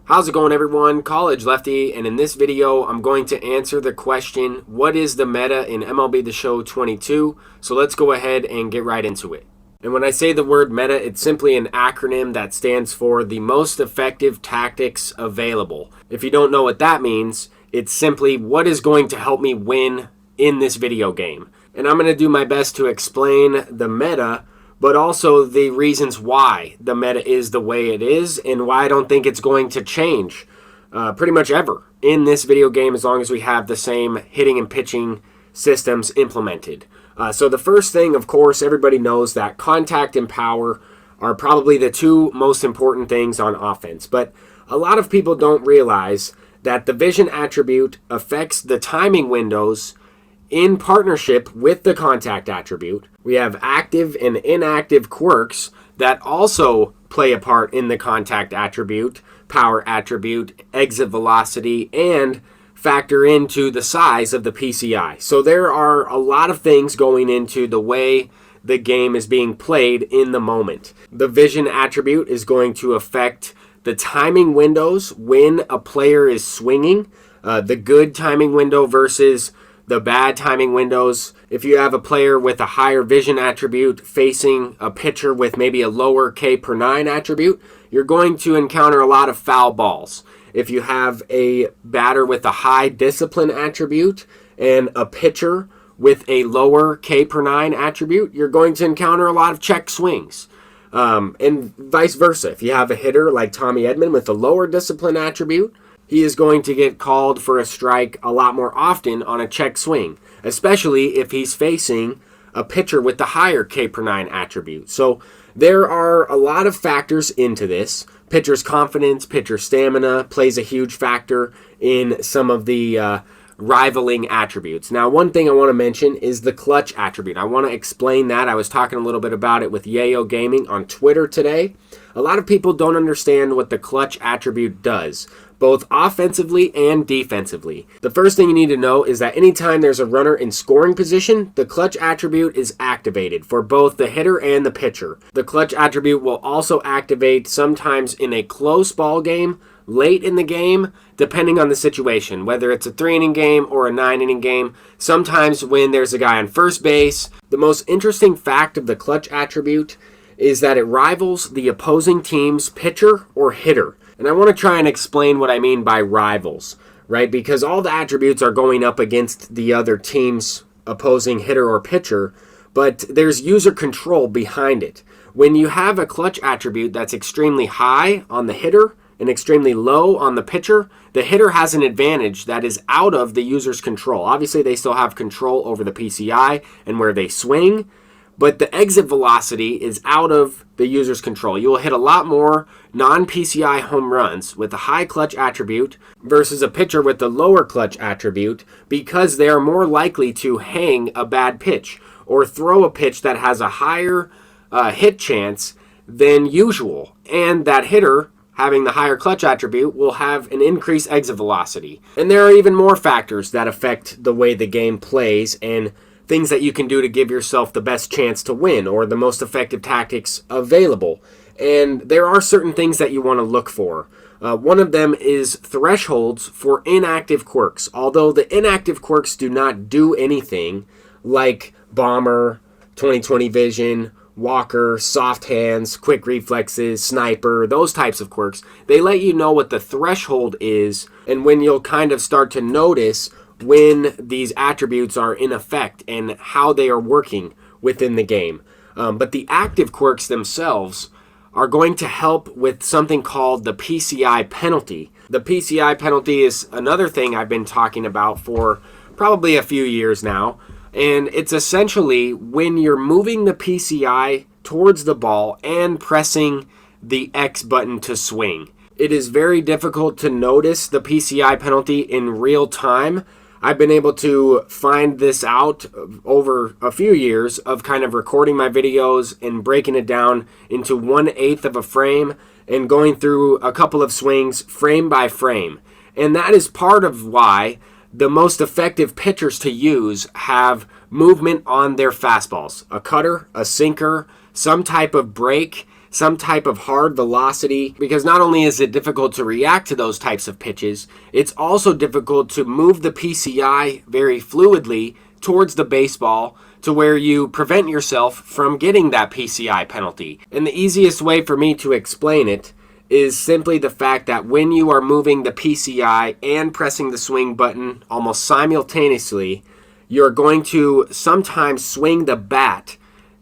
How's it going, everyone? College Lefty, and in this video I'm going to answer the question, what is the meta in MLB The Show 22? So let's go ahead and get right into it. And when I say the word meta, it's simply an acronym that stands for the most effective tactics available. If you don't know what that means, it's simply what is going to help me win in this video game. And I'm going to do my best to explain the meta, but also the reasons why the meta is the way it is and why I don't think it's going to change pretty much ever in this video game as long as we have the same hitting and pitching systems implemented. So the first thing, of course, everybody knows that contact and power are probably the two most important things on offense. But a lot of people don't realize that the vision attribute affects the timing windows in partnership with the contact attribute. We have active and inactive quirks that also play a part in the contact attribute, power attribute, exit velocity, and factor into the size of the PCI. So there are a lot of things going into the way the game is being played in the moment. The vision attribute is going to affect the timing windows when a player is swinging, the good timing window versus the bad timing windows. If you have a player with a higher vision attribute facing a pitcher with maybe a lower K per 9 attribute, you're going to encounter a lot of foul balls. If you have a batter with a high discipline attribute and a pitcher with a lower K per 9 attribute, you're going to encounter a lot of check swings. And vice versa. If you have a hitter like Tommy Edman with a lower discipline attribute, he is going to get called for a strike a lot more often on a check swing, especially if he's facing a pitcher with the higher K per 9 attribute. So there are a lot of factors into this. Pitcher's confidence, pitcher stamina plays a huge factor in some of the rivaling attributes. Now, one thing I want to mention is the clutch attribute. I want to explain that. I was talking a little bit about it with Yayo Gaming on Twitter today. A lot of people don't understand what the clutch attribute does, both offensively and defensively. The first thing you need to know is that anytime there's a runner in scoring position, the clutch attribute is activated for both the hitter and the pitcher. The clutch attribute will also activate sometimes in a close ball game, late in the game, depending on the situation, whether it's a 3-inning game or a 9-inning game. Sometimes when there's a guy on first base. The most interesting fact of the clutch attribute is that it rivals the opposing team's pitcher or hitter. And I want to try and explain what I mean by rivals, right? Because all the attributes are going up against the other team's opposing hitter or pitcher, but there's user control behind it. When you have a clutch attribute that's extremely high on the hitter and extremely low on the pitcher, the hitter has an advantage that is out of the user's control. Obviously, they still have control over the PCI and where they swing, but the exit velocity is out of the user's control. You will hit a lot more non-PCI home runs with a high clutch attribute versus a pitcher with a lower clutch attribute because they are more likely to hang a bad pitch or throw a pitch that has a higher hit chance than usual. And that hitter, having the higher clutch attribute, will have an increased exit velocity. And there are even more factors that affect the way the game plays and things that you can do to give yourself the best chance to win or the most effective tactics available. And there are certain things that you want to look for. One of them is thresholds for inactive quirks. Although the inactive quirks do not do anything, like Bomber, 20/20 vision, Walker, soft hands, quick reflexes, sniper, those types of quirks, they let you know what the threshold is and when you'll kind of start to notice when these attributes are in effect and how they are working within the game. But the active quirks themselves are going to help with something called the PCI penalty. The PCI penalty is another thing I've been talking about for probably a few years now. And it's essentially when you're moving the PCI towards the ball and pressing the X button to swing. It is very difficult to notice the PCI penalty in real time. I've been able to find this out over a few years of kind of recording my videos and breaking it down into 1/8 of a frame and going through a couple of swings frame by frame. And that is part of why the most effective pitchers to use have movement on their fastballs. A cutter, a sinker, some type of break some type of hard velocity, because not only is it difficult to react to those types of pitches, it's also difficult to move the PCI very fluidly towards the baseball to where you prevent yourself from getting that PCI penalty. And the easiest way for me to explain it is simply the fact that when you are moving the PCI and pressing the swing button almost simultaneously, you're going to sometimes swing the bat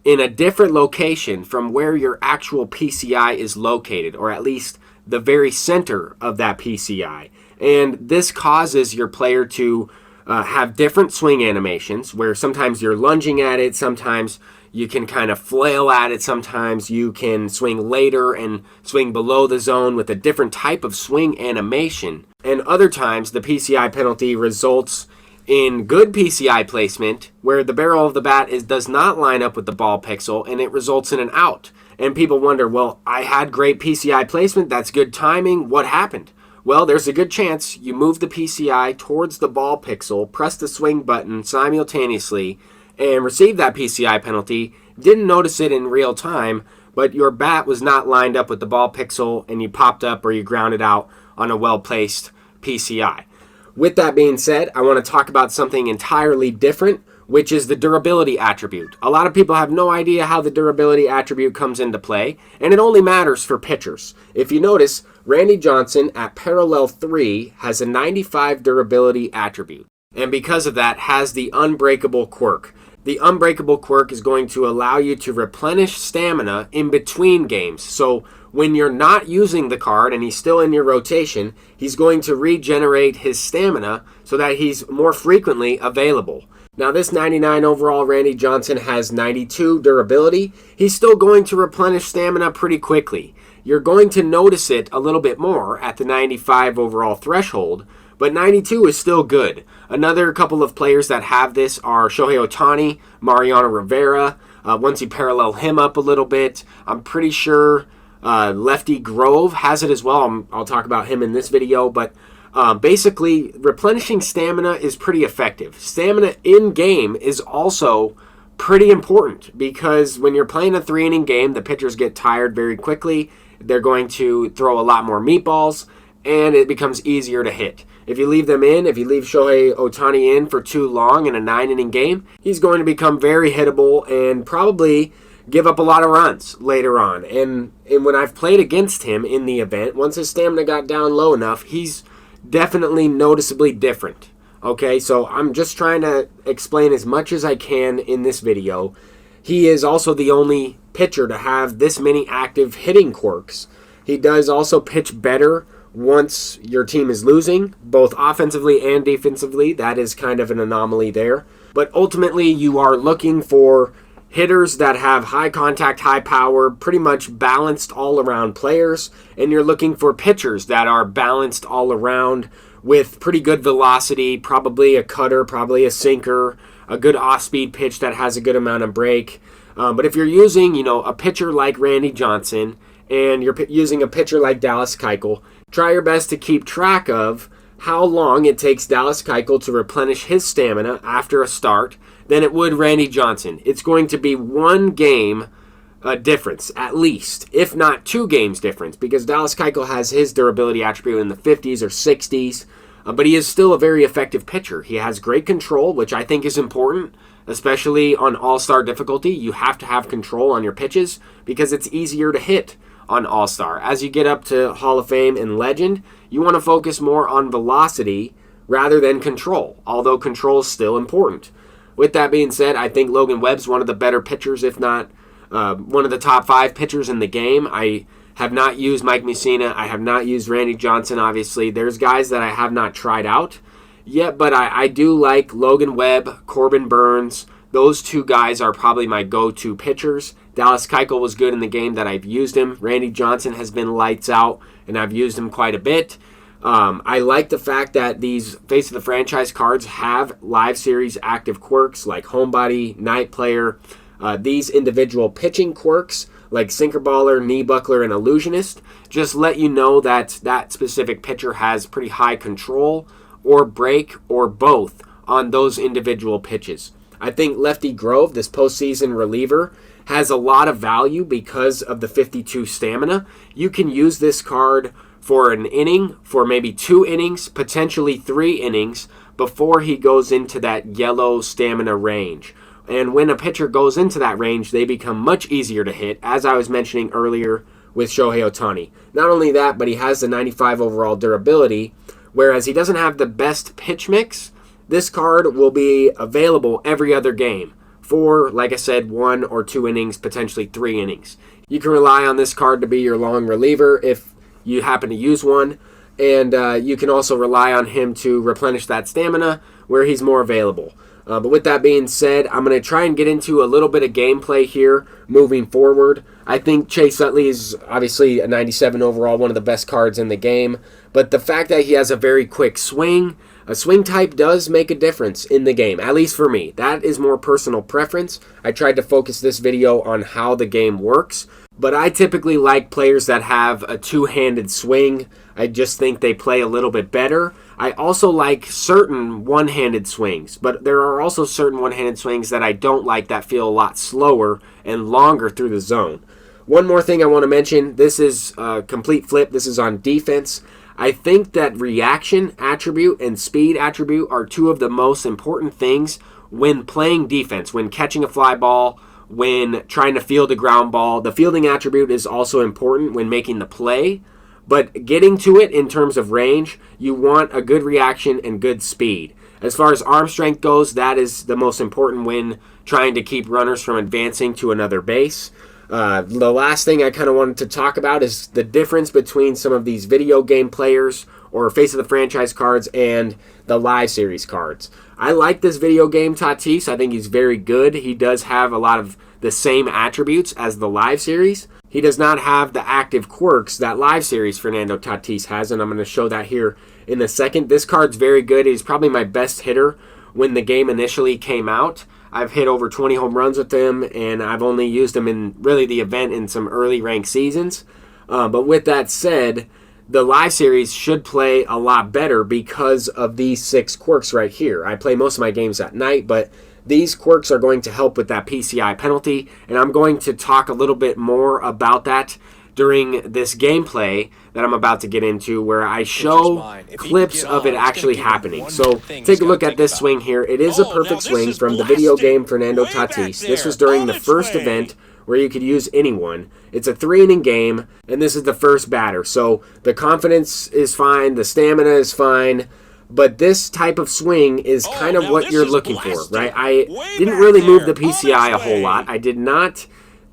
in a different location from where your actual PCI is located, or at least the very center of that PCI. And this causes your player to have different swing animations, where sometimes you're lunging at it, sometimes you can kind of flail at it, sometimes you can swing later and swing below the zone with a different type of swing animation. And other times the PCI penalty results in good PCI placement where the barrel of the bat does not line up with the ball pixel and it results in an out. And people wonder, well, I had great PCI placement, that's good timing, what happened? Well, there's a good chance you move the PCI towards the ball pixel, press the swing button simultaneously, and receive that PCI penalty, didn't notice it in real time, but your bat was not lined up with the ball pixel and you popped up or you grounded out on a well-placed PCI. With that being said, I want to talk about something entirely different, which is the durability attribute. A lot of people have no idea how the durability attribute comes into play, and it only matters for pitchers. If you notice, Randy Johnson at parallel 3 has a 95 durability attribute, and because of that has the unbreakable quirk. The unbreakable quirk is going to allow you to replenish stamina in between games. So when you're not using the card and he's still in your rotation, he's going to regenerate his stamina so that he's more frequently available. Now this 99 overall Randy Johnson has 92 durability. He's still going to replenish stamina pretty quickly. You're going to notice it a little bit more at the 95 overall threshold, but 92 is still good. Another couple of players that have this are Shohei Ohtani, Mariano Rivera. Once you parallel him up a little bit, I'm pretty sure Lefty Grove has it as well. I'll talk about him in this video, but basically replenishing stamina is pretty effective. Stamina in game is also pretty important because when you're playing a 3-inning game, the pitchers get tired very quickly. They're going to throw a lot more meatballs, and it becomes easier to hit. If you leave them in, if you leave Shohei Ohtani in for too long in a 9-inning game, he's going to become very hittable and probably give up a lot of runs later on. And when I've played against him in the event, once his stamina got down low enough, he's definitely noticeably different. Okay, so I'm just trying to explain as much as I can in this video. He is also the only pitcher to have this many active hitting quirks. He does also pitch better once your team is losing, both offensively and defensively. That is kind of an anomaly there. But ultimately, you are looking for hitters that have high contact, high power, pretty much balanced all around players. And you're looking for pitchers that are balanced all around with pretty good velocity, probably a cutter, probably a sinker, a good off-speed pitch that has a good amount of break. But if you're using, a pitcher like Randy Johnson and you're using a pitcher like Dallas Keuchel, try your best to keep track of how long it takes Dallas Keuchel to replenish his stamina after a start than it would Randy Johnson. It's going to be one game difference, at least, if not 2 games difference, because Dallas Keuchel has his durability attribute in the 50s or 60s, but he is still a very effective pitcher. He has great control, which I think is important, especially on all-star difficulty. You have to have control on your pitches because it's easier to hit on All-Star. As you get up to Hall of Fame and Legend, you want to focus more on velocity rather than control, although control is still important. With that being said, I think Logan Webb's one of the better pitchers, if not one of the top 5 pitchers in the game. I have not used Mike Mussina. I have not used Randy Johnson, obviously. There's guys that I have not tried out yet, but I do like Logan Webb, Corbin Burns. Those 2 guys are probably my go-to pitchers. Dallas Keuchel was good in the game that I've used him. Randy Johnson has been lights out, and I've used him quite a bit. I like the fact that these Face of the Franchise cards have live series active quirks like Homebody, Night Player. These individual pitching quirks like Sinker Baller, Knee Buckler, and Illusionist just let you know that that specific pitcher has pretty high control or break or both on those individual pitches. I think Lefty Grove, this postseason reliever, has a lot of value because of the 52 stamina. You can use this card for an inning, for maybe 2 innings, potentially 3 innings, before he goes into that yellow stamina range. And when a pitcher goes into that range, they become much easier to hit, as I was mentioning earlier with Shohei Ohtani. Not only that, but he has the 95 overall durability, whereas he doesn't have the best pitch mix. This card will be available every other game for, like I said, 1 or 2 innings, potentially 3 innings. You can rely on this card to be your long reliever if you happen to use one. And you can also rely on him to replenish that stamina where he's more available. But with that being said, I'm going to try and get into a little bit of gameplay here moving forward. I think Chase Utley is obviously a 97 overall, one of the best cards in the game. But the fact that he has a very quick swing, a swing type does make a difference in the game, at least for me. That is more personal preference. I tried to focus this video on how the game works. But I typically like players that have a two-handed swing. I just think they play a little bit better. I also like certain one-handed swings, but there are also certain one-handed swings that I don't like that feel a lot slower and longer through the zone. One more thing I want to mention, this is a complete flip. This is on defense. I think that reaction attribute and speed attribute are two of the most important things when playing defense, when catching a fly ball, when trying to field a ground ball. The fielding attribute is also important when making the play, but getting to it in terms of range, you want a good reaction and good speed. As far as arm strength goes, that is the most important when trying to keep runners from advancing to another base. The last thing I kind of wanted to talk about is the difference between some of these video game players or face of the franchise cards and the live series cards. I like this video game Tatis. I think he's very good. He does have a lot of the same attributes as the live series. He does not have the active quirks that live series Fernando Tatis has, and I'm going to show that here in a second. This card's very good. He's probably my best hitter when the game initially came out. I've hit over 20 home runs with him, and I've only used him in really the event in some early ranked seasons. But with that said, the live series should play a lot better because of these 6 quirks right here. I play most of my games at night, but these quirks are going to help with that PCI penalty, and I'm going to talk a little bit more about that during this gameplay that I'm about to get into, where I show clips of it actually happening. So take a look at this swing here. It is a perfect swing from the video game Fernando Tatis. This was during the first event where you could use anyone. It's a 3-inning game, and this is the first batter. So the confidence is fine, the stamina is fine, but this type of swing is kind of what you're looking for, right? I didn't really move the PCI a whole lot. I did not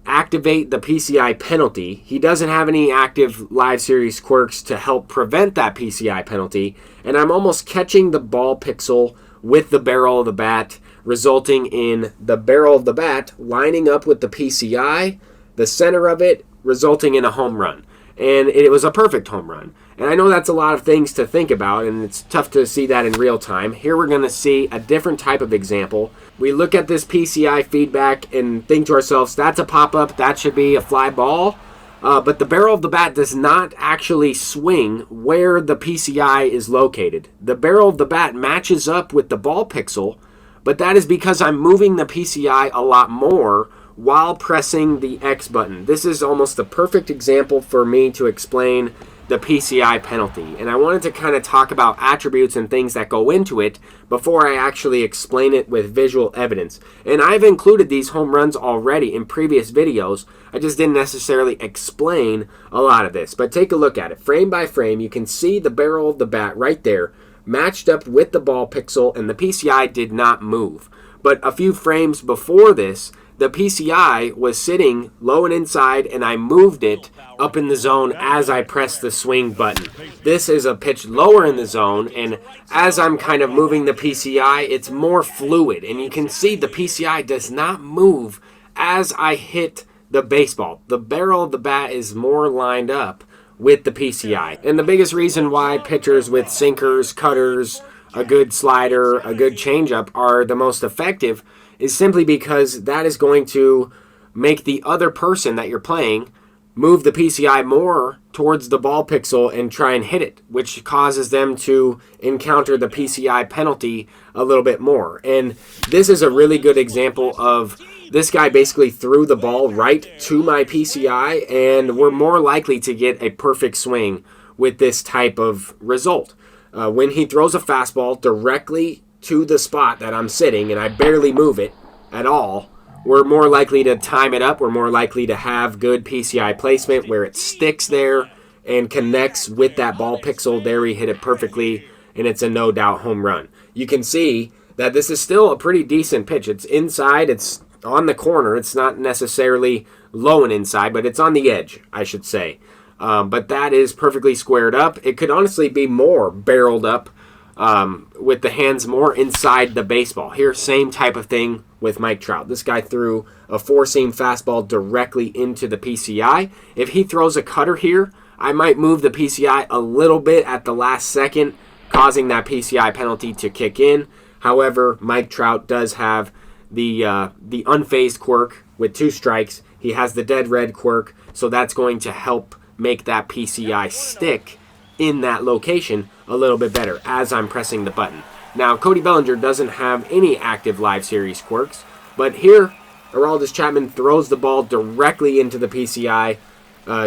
activate the PCI penalty. He doesn't have any active live series quirks to help prevent that PCI penalty, and I'm almost catching the ball pixel with the barrel of the bat, resulting in the barrel of the bat lining up with the PCI, the center of it, resulting in a home run. And it was a perfect home run. And I know that's a lot of things to think about, and it's tough to see that in real time. Here we're going to see a different type of example. We look at this PCI feedback and think to ourselves, that's a pop-up, that should be a fly ball. But the barrel of the bat does not actually swing where the PCI is located. The barrel of the bat matches up with the ball pixel, but that is because I'm moving the PCI a lot more while pressing the X button. This is almost the perfect example for me to explain the PCI penalty. And I wanted to kind of talk about attributes and things that go into it before I actually explain it with visual evidence. And I've included these home runs already in previous videos. I just didn't necessarily explain a lot of this. But take a look at it. Frame by frame, you can see the barrel of the bat right there matched up with the ball pixel, and the PCI did not move. But a few frames before this, the PCI was sitting low and inside, and I moved it up in the zone as I pressed the swing button. This is a pitch lower in the zone, and as I'm kind of moving the PCI, it's more fluid, and you can see the PCI does not move as I hit the baseball. The barrel of the bat is more lined up with the PCI. And the biggest reason why pitchers with sinkers, cutters, a good slider, a good changeup are the most effective is simply because that is going to make the other person that you're playing move the PCI more towards the ball pixel and try and hit it, which causes them to encounter the PCI penalty a little bit more. And this is a really good example of This guy basically threw the ball right to my PCI, and we're more likely to get a perfect swing with this type of result. When he throws a fastball directly to the spot that I'm sitting, and I barely move it at all, we're more likely to time it up. We're more likely to have good PCI placement where it sticks there and connects with that ball pixel. There we hit it perfectly, and it's a no-doubt home run. You can see that this is still a pretty decent pitch. It's inside. It's on the corner. It's not necessarily low and inside, but it's on the edge, I should say. But that is perfectly squared up. It could honestly be more barreled up with the hands more inside the baseball. Here, same type of thing with Mike Trout. This guy threw a four-seam fastball directly into the PCI. If he throws a cutter here, I might move the PCI a little bit at the last second, causing that PCI penalty to kick in. However, Mike Trout does have the unfazed quirk with 2 strikes. He has the dead red quirk, so that's going to help make that PCI stick in that location a little bit better as I'm pressing the button. Now, Cody Bellinger doesn't have any active live series quirks, but here, Aroldis Chapman throws the ball directly into the PCI.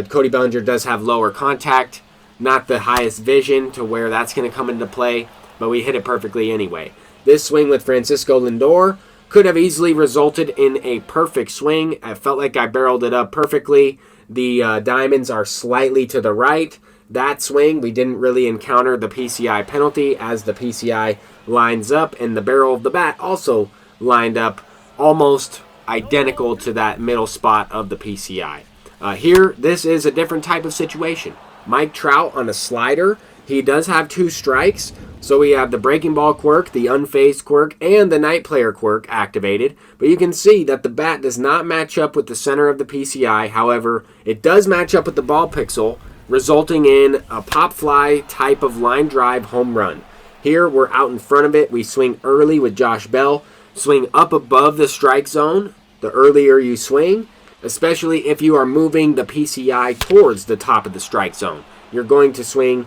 Cody Bellinger does have lower contact, not the highest vision to where that's going to come into play, but we hit it perfectly anyway. This swing with Francisco Lindor could have easily resulted in a perfect swing. I felt like I barreled it up perfectly. The diamonds are slightly to the right. That swing, we didn't really encounter the PCI penalty as the PCI lines up, and the barrel of the bat also lined up almost identical to that middle spot of the PCI. Here, this is a different type of situation. Mike Trout on a slider, he does have 2 strikes, so we have the breaking ball quirk, the unfazed quirk, and the night player quirk activated. But you can see that the bat does not match up with the center of the PCI. However, it does match up with the ball pixel, resulting in a pop fly type of line drive home run. Here, we're out in front of it. We swing early with Josh Bell. Swing up above the strike zone. The earlier you swing, especially if you are moving the PCI towards the top of the strike zone, you're going to swing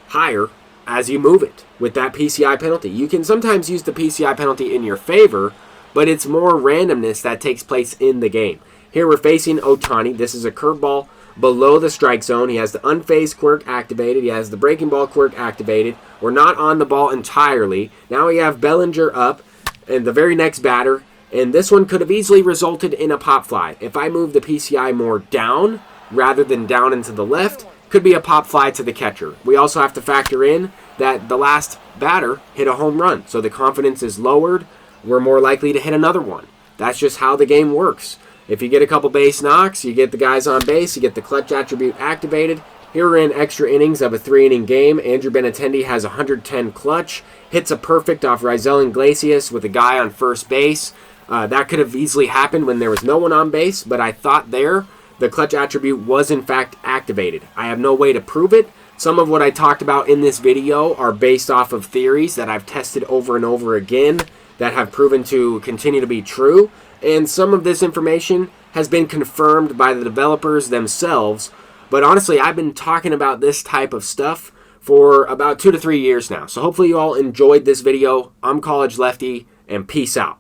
higher as you move it with that PCI penalty. You can sometimes use the PCI penalty in your favor, but it's more randomness that takes place in the game. Here we're facing Ohtani. This is a curveball below the strike zone. He has the unfazed quirk activated. He has the breaking ball quirk activated. We're not on the ball entirely. Now we have Bellinger up and the very next batter, and this one could have easily resulted in a pop fly. If I move the PCI more down rather than down into the left, could be a pop fly to the catcher. We also have to factor in that the last batter hit a home run, so the confidence is lowered. We're more likely to hit another one. That's just how the game works. If you get a couple base knocks, you get the guys on base, you get the clutch attribute activated. Here we're in extra innings of a 3-inning game. Andrew Benintendi has 110 clutch, hits a perfect off Raisel Iglesias with a guy on first base. That could have easily happened when there was no one on base, but I thought there the clutch attribute was in fact activated. I have no way to prove it. Some of what I talked about in this video are based off of theories that I've tested over and over again that have proven to continue to be true. And some of this information has been confirmed by the developers themselves. But honestly, I've been talking about this type of stuff for about 2 to 3 years now. So hopefully you all enjoyed this video. I'm College Lefty, and peace out.